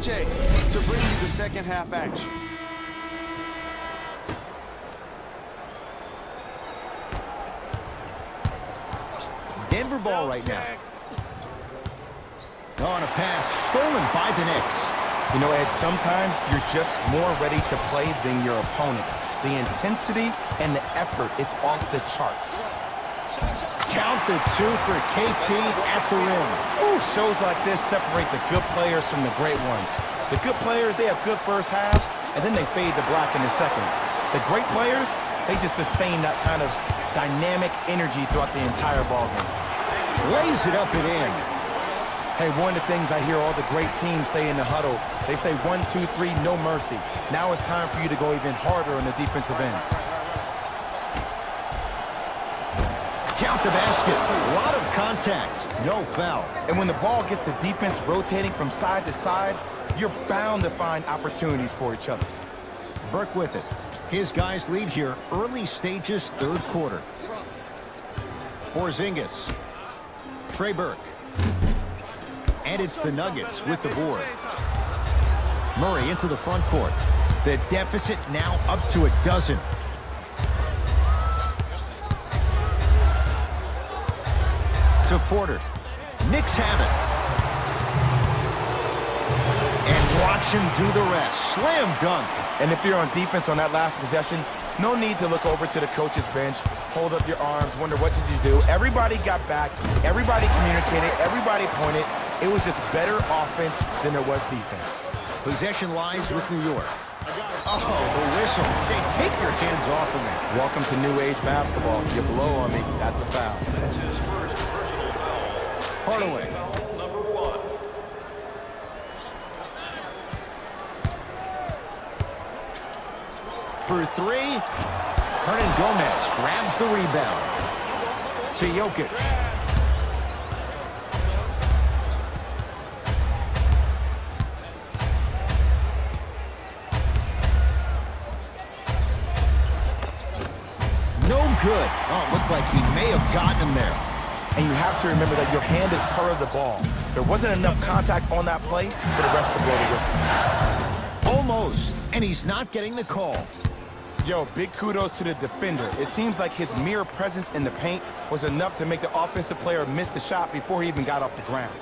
DJ to bring you the second half action. Denver ball right now. On a pass stolen by the Knicks. You know, Ed, sometimes you're just more ready to play than your opponent. The intensity and the effort is off the charts. Count the two for KP at the rim. Ooh, shows like this separate the good players from the great ones. The good players, they have good first halves, and then they fade to black in the second. The great players, they just sustain that kind of dynamic energy throughout the entire ballgame. Lays it up and in. Hey, one of the things I hear all the great teams say in the huddle, they say 1, 2, 3, no mercy. Now it's time for you to go even harder on the defensive end. Count the basket. A lot of contact. No foul. And when the ball gets the defense rotating from side to side, you're bound to find opportunities for each other. Burke with it. His guys lead here, early stages, third quarter. Porzingis. Trey Burke. And it's the Nuggets with the board. Murray into the front court. The deficit now up to a dozen. To Porter. Knicks have it. And watch him do the rest. Slam dunk. And if you're on defense on that last possession, no need to look over to the coach's bench, hold up your arms, wonder what did you do. Everybody got back, everybody communicated, everybody pointed. It was just better offense than there was defense. Possession lies with New York. Oh, the whistle. Jay, take your hands off of me. Welcome to new age basketball. If you blow on me, that's a foul. That's his first personal foul. Hardaway. Foul number 1. For three, Hernan Gomez grabs the rebound. To Jokic. No good. Oh, it looked like he may have gotten him there. And you have to remember that your hand is part of the ball. There wasn't enough contact on that play for the refs to blow the whistle. Almost, and he's not getting the call. Yo, big kudos to the defender. It seems like his mere presence in the paint was enough to make the offensive player miss the shot before he even got off the ground.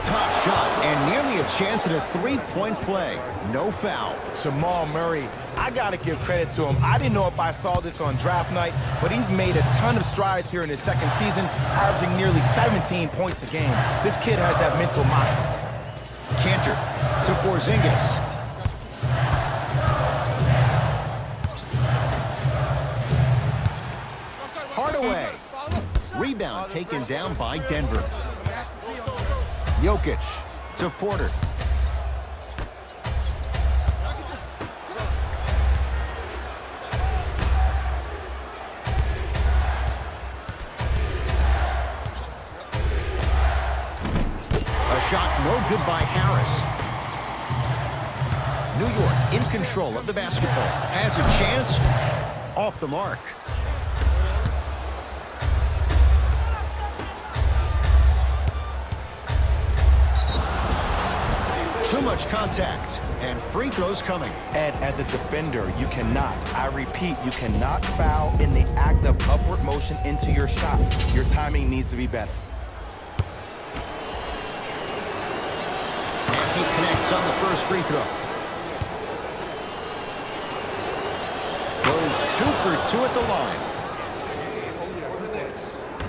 Tough shot, and nearly a chance at a three-point play. No foul. Jamal Murray, I got to give credit to him. I didn't know if I saw this on draft night, but he's made a ton of strides here in his second season, averaging nearly 17 points a game. This kid has that mental moxie. Cantor to Porzingis. Hardaway. Rebound taken down by Denver. Jokic to Porter. Shot no good by Harris. New York in control of the basketball. Has a chance. Off the mark. Too much contact. And free throws coming. Ed, as a defender, you cannot, I repeat, you cannot foul in the act of upward motion into your shot. Your timing needs to be better. He connects on the first free throw. Goes 2 for 2 at the line.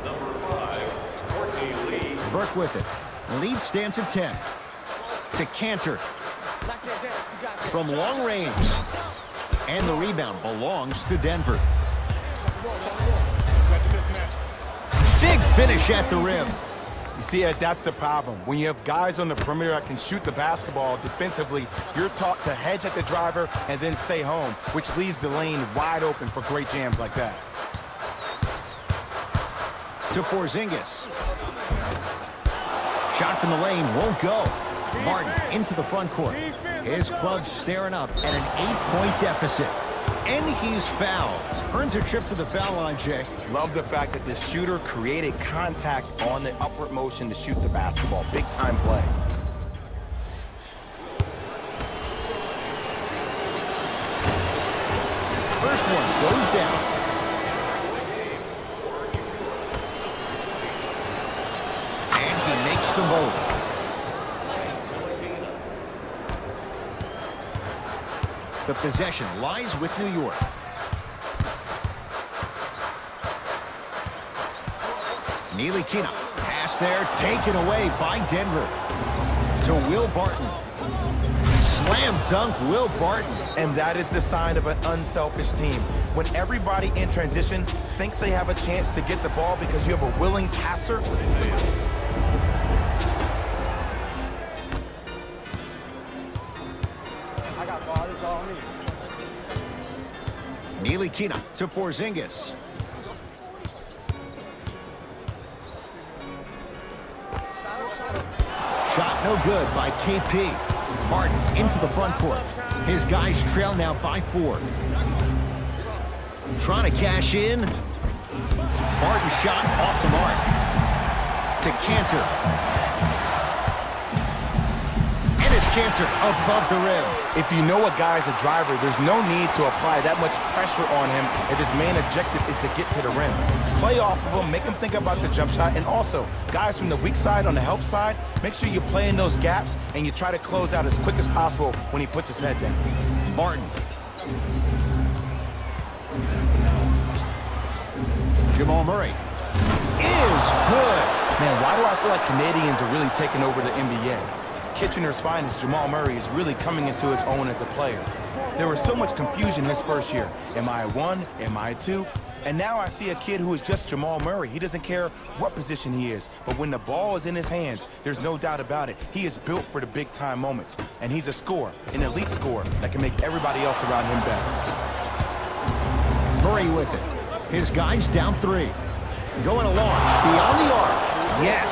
Number 5, Courtney Lee. Burke with it. Lead stands at 10. To Cantor. From long range. And the rebound belongs to Denver. Big finish at the rim. You see, Ed, that's the problem. When you have guys on the perimeter that can shoot the basketball defensively, you're taught to hedge at the driver and then stay home, which leaves the lane wide open for great jams like that. To Porzingis. Shot from the lane won't go. Martin into the front court. His club staring up at an 8-point deficit. And he's fouled. Earns a trip to the foul line, Jay. Love the fact that the shooter created contact on the upward motion to shoot the basketball. Big time play. First one goes down. And he makes them both. The possession lies with New York. Ntilikina, pass there, taken away by Denver. To Will Barton. Slam dunk, Will Barton. And that is the sign of an unselfish team. When everybody in transition thinks they have a chance to get the ball because you have a willing passer. I got ball. This is all me. Ntilikina to Porzingis. Shot no good by KP. Martin into the front court. His guys trail now by 4. Trying to cash in. Martin shot off the mark. To Cantor. And it's Cantor above the rim. If you know a guy's a driver, there's no need to apply that much pressure on him if his main objective is to get to the rim. Play off of him, make him think about the jump shot, and also, guys from the weak side on the help side, make sure you play in those gaps and you try to close out as quick as possible when he puts his head down. Martin. Jamal Murray is good. Man, why do I feel like Canadians are really taking over the NBA? Kitchener's finest, Jamal Murray, is really coming into his own as a player. There was so much confusion his first year. Am I a 1? Am I a 2? And now I see a kid who is just Jamal Murray. He doesn't care what position he is. But when the ball is in his hands, there's no doubt about it. He is built for the big-time moments. And he's a scorer, an elite scorer, that can make everybody else around him better. Murray with it. His guys down 3. Going a launch beyond the arc. Yes.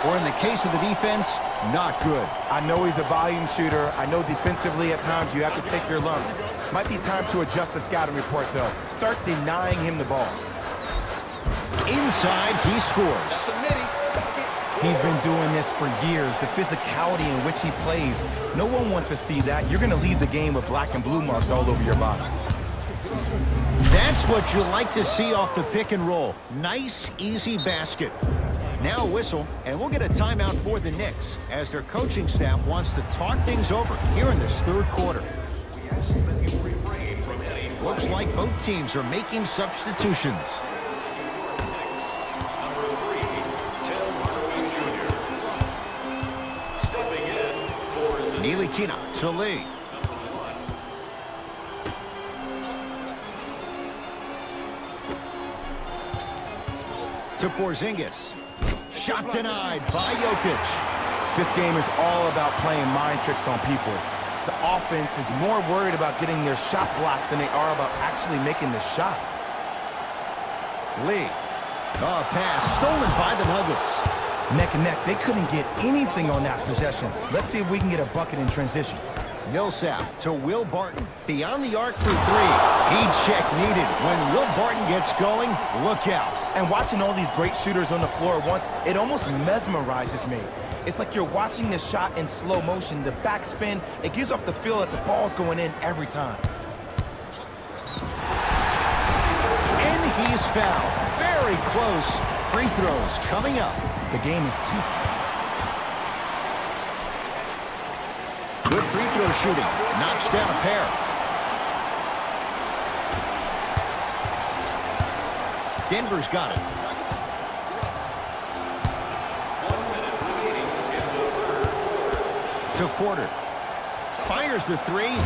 Or in the case of the defense, not good. I know he's a volume shooter. I know defensively at times you have to take your lumps. Might be time to adjust the scouting report, though. Start denying him the ball. Inside, he scores. He's been doing this for years. The physicality in which he plays, no one wants to see that. You're going to leave the game with black and blue marks all over your body. That's what you like to see off the pick and roll. Nice, easy basket. Now a whistle, and we'll get a timeout for the Knicks as their coaching staff wants to talk things over here in this third quarter. Looks like both teams are making substitutions. Number 3, Tim Hardaway Jr. Stepping in for the Ntilikina to Lee. To Porzingis. Shot denied by Jokic. This game is all about playing mind tricks on people. The offense is more worried about getting their shot blocked than they are about actually making the shot. Lee. A pass stolen by the Nuggets. Neck and neck, they couldn't get anything on that possession. Let's see if we can get a bucket in transition. Millsap to Will Barton. Beyond the arc for 3. Heat check needed. When Will Barton gets going, look out. And watching all these great shooters on the floor at once, it almost mesmerizes me. It's like you're watching the shot in slow motion. The backspin, it gives off the feel that the ball's going in every time. And he's fouled. Very close. Free throws coming up. The game is too tight. Good free throw shooting. Knocks down a pair. Denver's got it. 1 minute remaining in the third quarter. To Porter. Fires the 3.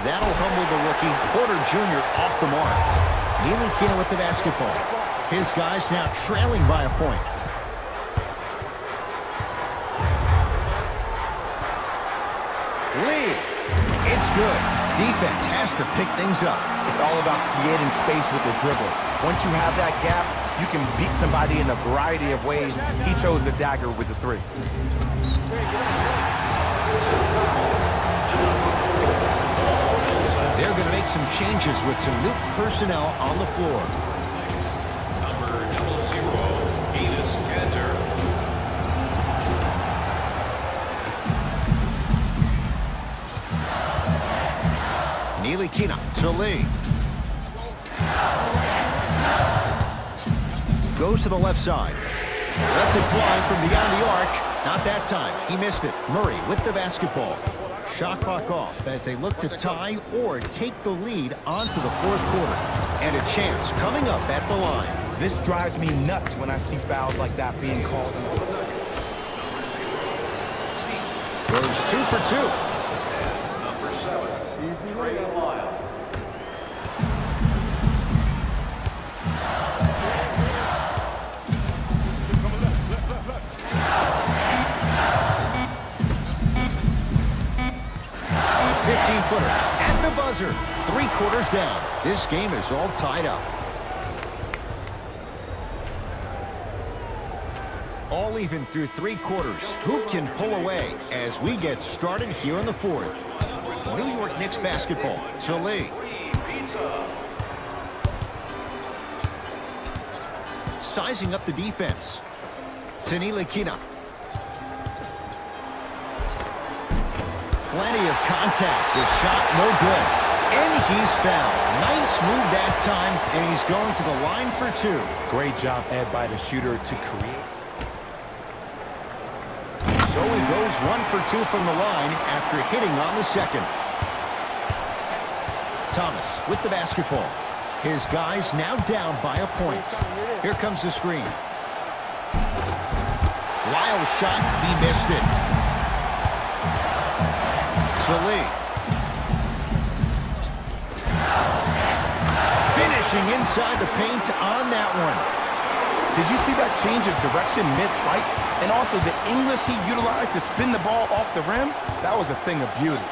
That'll humble the rookie. Porter Jr. off the mark. Ntilikina with the basketball. His guys now trailing by a point. Lee. It's good. Defense has to pick things up. It's all about creating space with the dribble. Once you have that gap, you can beat somebody in a variety of ways. He chose the dagger with the 3. They're going to make some changes with some new personnel on the floor. Number 00, Cantor. Ntilikina to Lee. Goes to the left side. Lets it fly from beyond the arc. Not that time. He missed it. Murray with the basketball. Shot clock off as they look to tie or take the lead onto the fourth quarter. And a chance coming up at the line. This drives me nuts when I see fouls like that being called. Goes 2 for 2. Number 7, Trey Lyle. Footer at the buzzer. 3 quarters down. This game is all tied up. All even through 3 quarters. Who can pull away as we get started here in the fourth? New York Knicks basketball to Lee. Sizing up the defense. To Ntilikina. Plenty of contact. The shot no good. And he's fouled. Nice move that time, and he's going to the line for 2. Great job, Ed, by the shooter to create. So he goes 1 for 2 from the line after hitting on the second. Thomas with the basketball. His guys now down by a point. Here comes the screen. Wild shot. He missed it. To Lee. Finishing inside the paint on that one. Did you see that change of direction mid-flight? And also the English he utilized to spin the ball off the rim? That was a thing of beauty.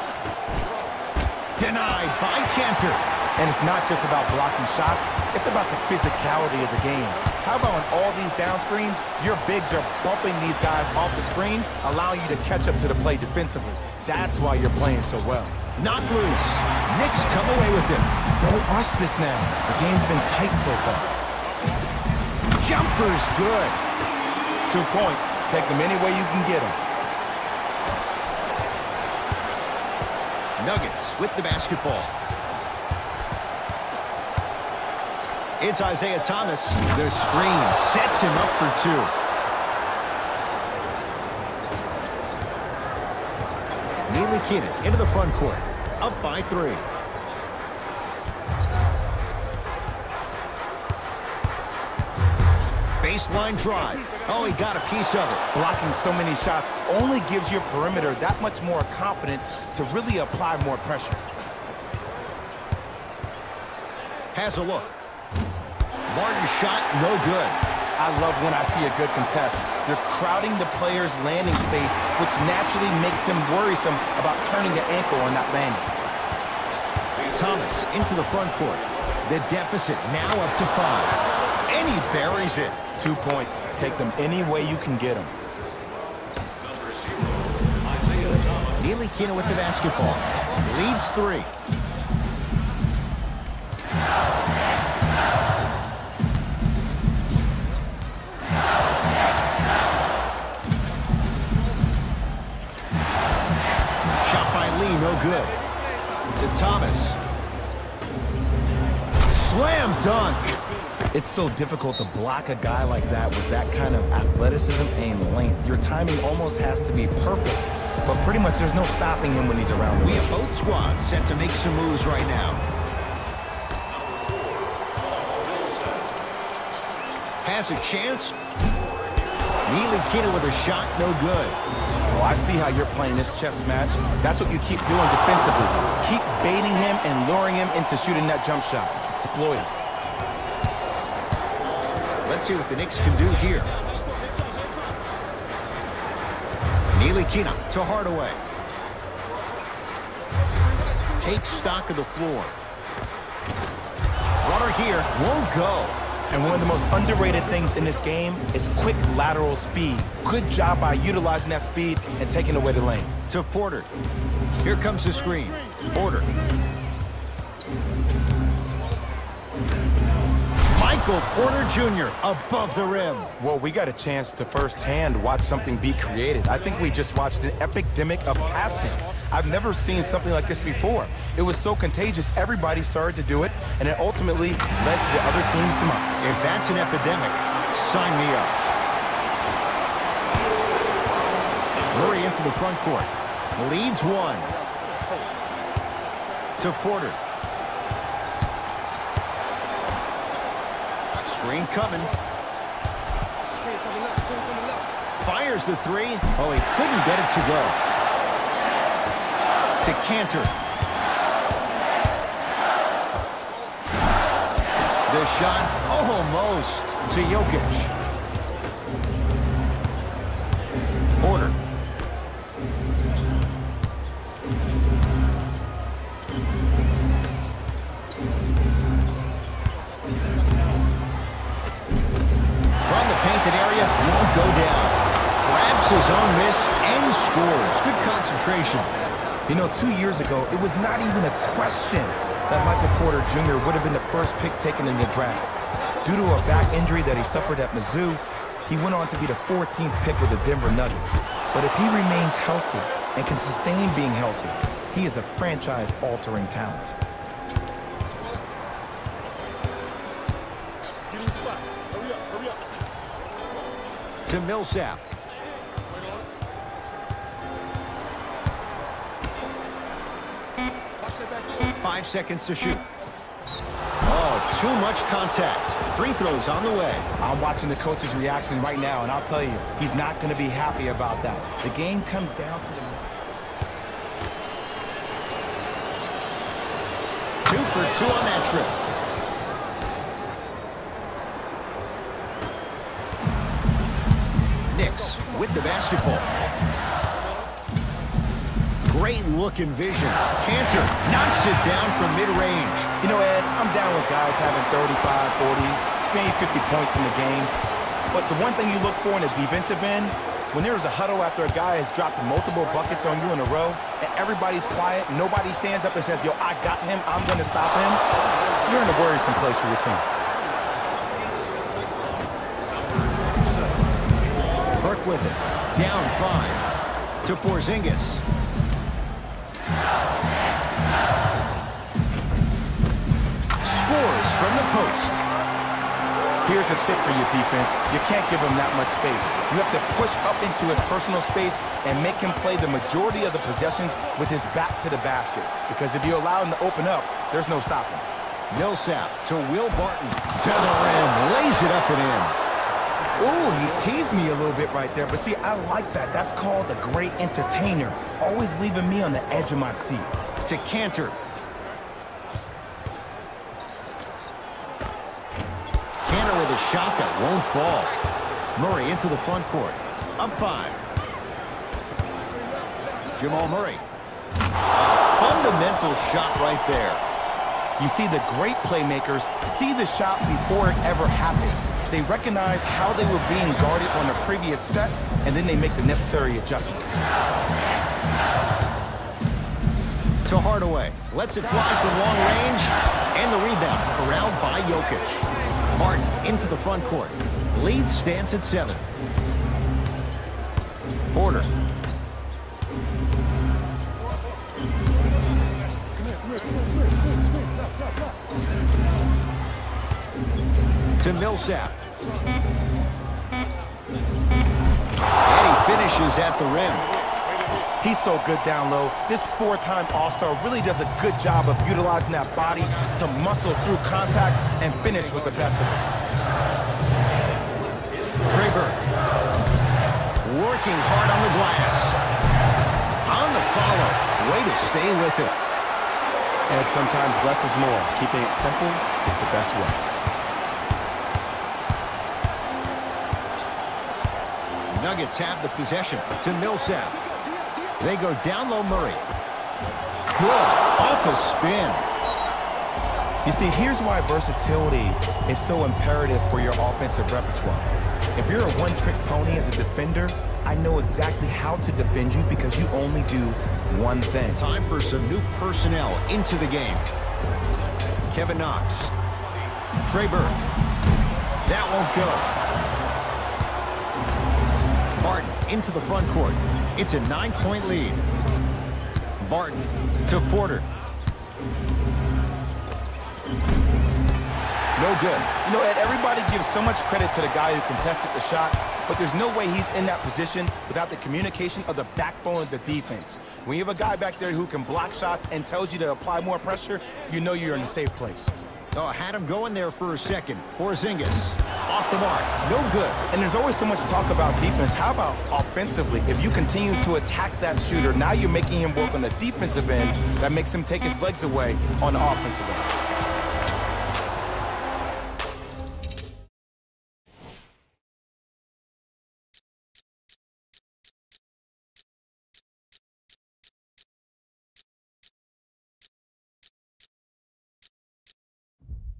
Denied by Cantor. And it's not just about blocking shots, it's about the physicality of the game. How about on all these down screens, your bigs are bumping these guys off the screen, allowing you to catch up to the play defensively. That's why you're playing so well. Knocked loose. Knicks come away with it. Don't rush this now. The game's been tight so far. Jumper's good. 2 points. Take them any way you can get them. Nuggets with the basketball. It's Isaiah Thomas. The screen sets him up for 2. Ntilikina into the front court. Up by 3. Baseline drive. Oh, he got a piece of it. Blocking so many shots only gives your perimeter that much more confidence to really apply more pressure. Has a look. Martin's shot, no good. I love when I see a good contest. You're crowding the player's landing space, which naturally makes him worrisome about turning the ankle or not landing. Thomas into the front court. The deficit now up to 5. And he buries it. 2 points. Take them any way you can get them. Ntilikina with the basketball. Leads 3. No good. To Thomas. Slam dunk. It's so difficult to block a guy like that with that kind of athleticism and length. Your timing almost has to be perfect, but pretty much there's no stopping him when he's around. We have both squads set to make some moves right now. Has a chance. Ntilikina with a shot, no good. Oh, I see how you're playing this chess match. That's what you keep doing defensively. Keep baiting him and luring him into shooting that jump shot. Exploit it. Let's see what the Knicks can do here. Ntilikina to Hardaway. Takes stock of the floor. Runner here, won't go. And one of the most underrated things in this game is quick lateral speed. Good job by utilizing that speed and taking away the lane. To Porter. Here comes the screen. Porter. Michael Porter Jr. above the rim. Well, we got a chance to firsthand watch something be created. I think we just watched an epidemic of passing. I've never seen something like this before. It was so contagious, everybody started to do it, and it ultimately led to the other team's demise. If that's an epidemic, sign me up. Murray into the front court. Leads one. To Porter. Screen coming. Fires the three. Oh, he couldn't get it to go. To Cantor. The shot almost to Jokic. Porter. From the painted area, won't go down. Grabs his own miss and scores. Good concentration. You know, 2 years ago, it was not even a question that Michael Porter Jr. would have been the first pick taken in the draft. Due to a back injury that he suffered at Mizzou, he went on to be the 14th pick with the Denver Nuggets. But if he remains healthy and can sustain being healthy, he is a franchise-altering talent. To Millsap. 5 seconds to shoot. Oh, too much contact. Free throws on the way. I'm watching the coach's reaction right now, and I'll tell you, he's not going to be happy about that. The game comes down to the... 2 for 2 on that trip. Knicks with the basketball. Great look and vision. Cantor knocks it down from mid-range. You know, Ed, I'm down with guys having 35, 40, maybe 50 points in the game. But the one thing you look for in a defensive end, when there's a huddle after a guy has dropped multiple buckets on you in a row, and everybody's quiet, nobody stands up and says, yo, I got him, I'm going to stop him, you're in a worrisome place for your team. Burke with it. Down 5 to Porzingis. Scores from the post. Here's a tip for your defense. You can't give him that much space. You have to push up into his personal space and make him play the majority of the possessions with his back to the basket. Because if you allow him to open up, there's no stopping. Millsap to Will Barton. To the rim. Lays it up and in. Ooh, he teased me a little bit right there. But see, I like that. That's called a great entertainer. Always leaving me on the edge of my seat. To Cantor. Cantor with a shot that won't fall. Murray into the front court. Up 5. Jamal Murray. A fundamental shot right there. You see, the great playmakers see the shot before it ever happens. They recognize how they were being guarded on the previous set, and then they make the necessary adjustments. To Hardaway. Lets it fly from long range. And the rebound corralled by Jokic. Martin into the front court. Lead stands at 7. Porter. To Millsap. And he finishes at the rim. He's so good down low. This 4-time All-Star really does a good job of utilizing that body to muscle through contact and finish with the best of it. Trey Burke. Working hard on the glass. On the follow. Way to stay with it. And sometimes less is more. Keeping it simple is the best way. Nuggets have the possession to Millsap. They go down low Murray. Good. Off a spin. You see, here's why versatility is so imperative for your offensive repertoire. If you're a one-trick pony as a defender, I know exactly how to defend you because you only do one thing. Time for some new personnel into the game. Kevin Knox. Trey Burke. That won't go. Barton into the front court. It's a 9-point lead. Barton to Porter. No good. You know, Ed, everybody gives so much credit to the guy who contested the shot, but there's no way he's in that position without the communication of the backbone of the defense. When you have a guy back there who can block shots and tells you to apply more pressure, you know you're in a safe place. Oh, had him going there for a second. Porzingis off the mark. No good. And there's always so much talk about defense. How about offensively? If you continue to attack that shooter, now you're making him work on the defensive end. That makes him take his legs away on the offensive end.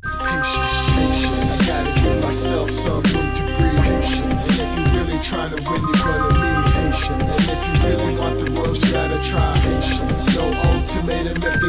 Patience, I gotta give myself some room to breathe. Patience, and if you really trying to win, you're gonna need patience. And if you really want the most, you gotta try. Patience, no ultimatum if